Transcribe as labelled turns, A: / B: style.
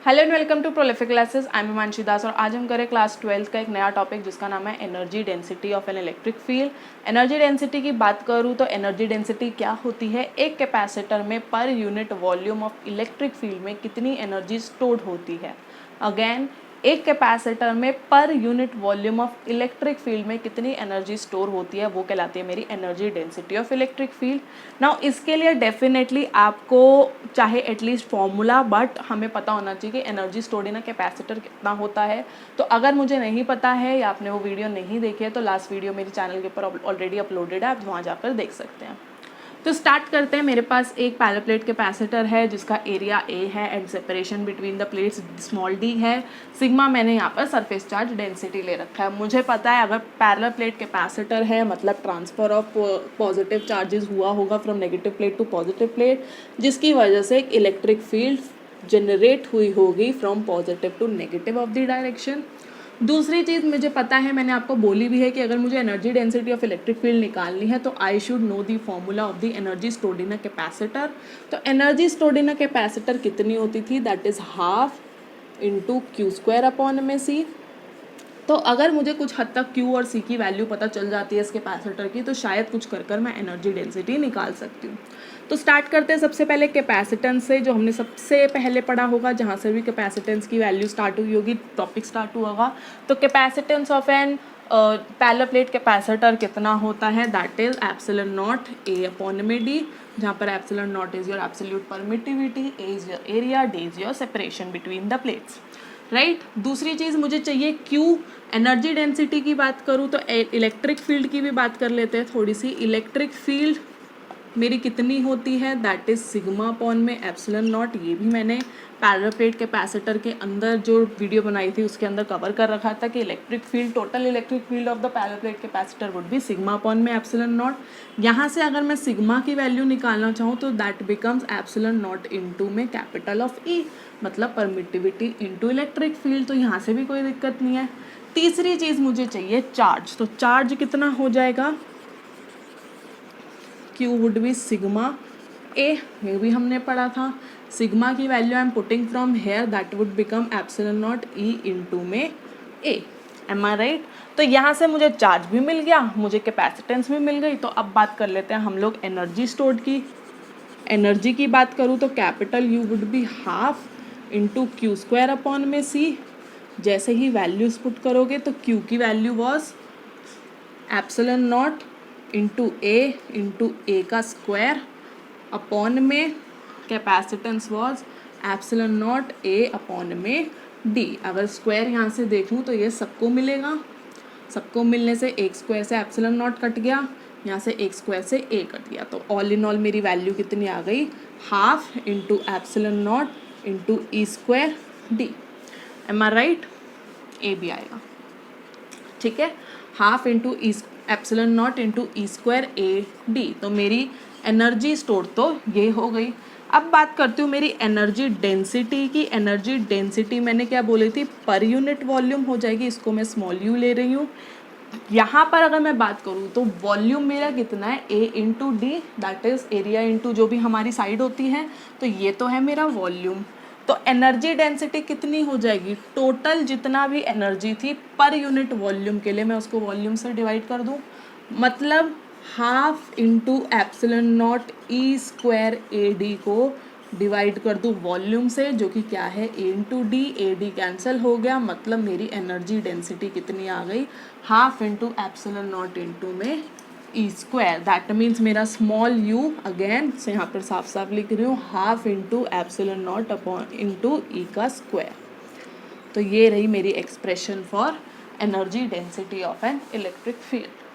A: Hello and welcome to prolific classes. I am Himanshi Das और आज हम करें क्लास 12 का एक नया टॉपिक जिसका नाम है energy density of an electric field. Energy density की बात करूँ तो एनर्जी डेंसिटी क्या होती है, एक कैपेसिटर में per unit volume of electric field में कितनी एनर्जी स्टोर्ड होती है। अगेन, एक कैपेसिटर में per unit volume of electric field में कितनी एनर्जी स्टोर होती है वो कहलाती है मेरी energy density of electric field. Now इसके लिए डेफिनेटली आपको चाहे एटलीस्ट फॉर्मूला बट हमें पता होना चाहिए कि energy stored in a capacitor कितना होता है। तो अगर मुझे नहीं पता है या आपने वो वीडियो नहीं देखी है तो लास्ट वीडियो मेरे चैनल के ऊपर ऑलरेडी अपलोडेड है, आप वहाँ जाकर देख सकते हैं। तो स्टार्ट करते हैं। मेरे पास एक पैरेलल प्लेट कैपेसिटर है जिसका एरिया ए है and separation between the plates small D है। सिग्मा मैंने यहाँ पर सरफेस चार्ज डेंसिटी ले रखा है। मुझे पता है अगर पैरेलल प्लेट कैपेसिटर है मतलब ट्रांसफर ऑफ पॉजिटिव चार्जेस हुआ होगा from negative plate to positive plate, जिसकी वजह से एक इलेक्ट्रिक फील्ड जनरेट हुई होगी from positive to negative of the direction. दूसरी चीज़ मुझे पता है, मैंने आपको बोली भी है कि अगर मुझे energy density of electric field निकालनी है तो I should know the formula of the energy stored in a capacitor. तो energy stored in a capacitor कितनी होती थी, that is half into Q square upon में सी। तो अगर मुझे कुछ हद तक Q और C की वैल्यू पता चल जाती है इस कैपेसिटर की तो शायद कुछ कर मैं एनर्जी डेंसिटी निकाल सकती हूँ। तो स्टार्ट करते हैं सबसे पहले कैपेसिटेंस से, जो हमने सबसे पहले पढ़ा होगा, जहाँ से भी कैपेसिटेंस की वैल्यू स्टार्ट हुई होगी टॉपिक स्टार्ट हुआ होगा। तो capacitance of an parallel plate capacitor कितना होता है, that is epsilon not A upon में डी, जहाँ पर epsilon naught is your absolute permittivity, A is your area, D is your separation between the plates, right. दूसरी चीज़ मुझे चाहिए Q। एनर्जी डेंसिटी की बात करूँ तो इलेक्ट्रिक फील्ड की भी बात कर लेते हैं थोड़ी सी। इलेक्ट्रिक फील्ड मेरी कितनी होती है, दैट इज सिग्मा अपॉन में एप्सिलॉन नॉट। ये भी मैंने पैरेलल प्लेट कैपेसिटर के अंदर जो वीडियो बनाई थी उसके अंदर कवर कर रखा था कि electric field, total electric field of the parallel plate capacitor would be sigma upon में एप्सिलॉन नॉट। यहाँ से अगर मैं सिग्मा की वैल्यू निकालना चाहूँ तो that becomes epsilon not into में कैपिटल ऑफ ई, मतलब परमिटिविटी इनटू इलेक्ट्रिक फील्ड। तो यहाँ से भी कोई दिक्कत नहीं है। तीसरी चीज़ मुझे चाहिए चार्ज। तो चार्ज कितना हो जाएगा, Q वुड बी सिग्मा ए, ये भी हमने पढ़ा था। सिग्मा की value I am putting from here, that would become epsilon nought E into में ए। M I right. तो यहाँ से मुझे चार्ज भी मिल गया, मुझे कैपेसिटेंस भी मिल गई। तो अब बात कर लेते हैं हम लोग एनर्जी स्टोर्ड की। एनर्जी की बात करूँ तो capital U would be half into Q square upon में सी। जैसे ही वैल्यूज पुट करोगे तो Q की value was epsilon nought into A का स्क्वायर अपॉन में capacitance was epsilon not A upon में डी। अगर स्क्वायर यहाँ से देखूँ तो ये सबको मिलेगा, सबको मिलने से एक स्क्वायर से एप्सिलॉन नॉट कट गया, यहाँ से एक स्क्वायर से ए कट गया। तो ऑल इन ऑल मेरी वैल्यू कितनी आ गई, half into epsilon nought into E square D. Am I right. A भी आएगा, ठीक है। Half into E epsilon nought into E square A D. तो मेरी एनर्जी स्टोर तो ये हो गई। अब बात करती हूँ मेरी एनर्जी डेंसिटी की। एनर्जी डेंसिटी मैंने क्या बोली थी, पर यूनिट वॉल्यूम हो जाएगी, इसको मैं स्मॉल यू ले रही हूँ। यहाँ पर अगर मैं बात करूँ तो वॉल्यूम मेरा कितना है, A into D, that is area into जो भी हमारी साइड होती है। तो ये तो है मेरा वॉल्यूम। तो एनर्जी डेंसिटी कितनी हो जाएगी, टोटल जितना भी एनर्जी थी पर यूनिट वॉल्यूम के लिए मैं उसको वॉल्यूम से डिवाइड कर दूँ, मतलब half into epsilon nought E square A D को डिवाइड कर दूँ वॉल्यूम से, जो कि क्या है A into D. A D cancel हो गया, मतलब मेरी एनर्जी डेंसिटी कितनी आ गई, half into epsilon nought into में ई स्क्वायर। दैट मीन्स मेरा स्मॉल यू अगेन से यहाँ पर साफ साफ लिख रही हूँ, half into epsilon nought upon into E का स्क्वायर। तो ये रही मेरी expression for energy density of an electric field.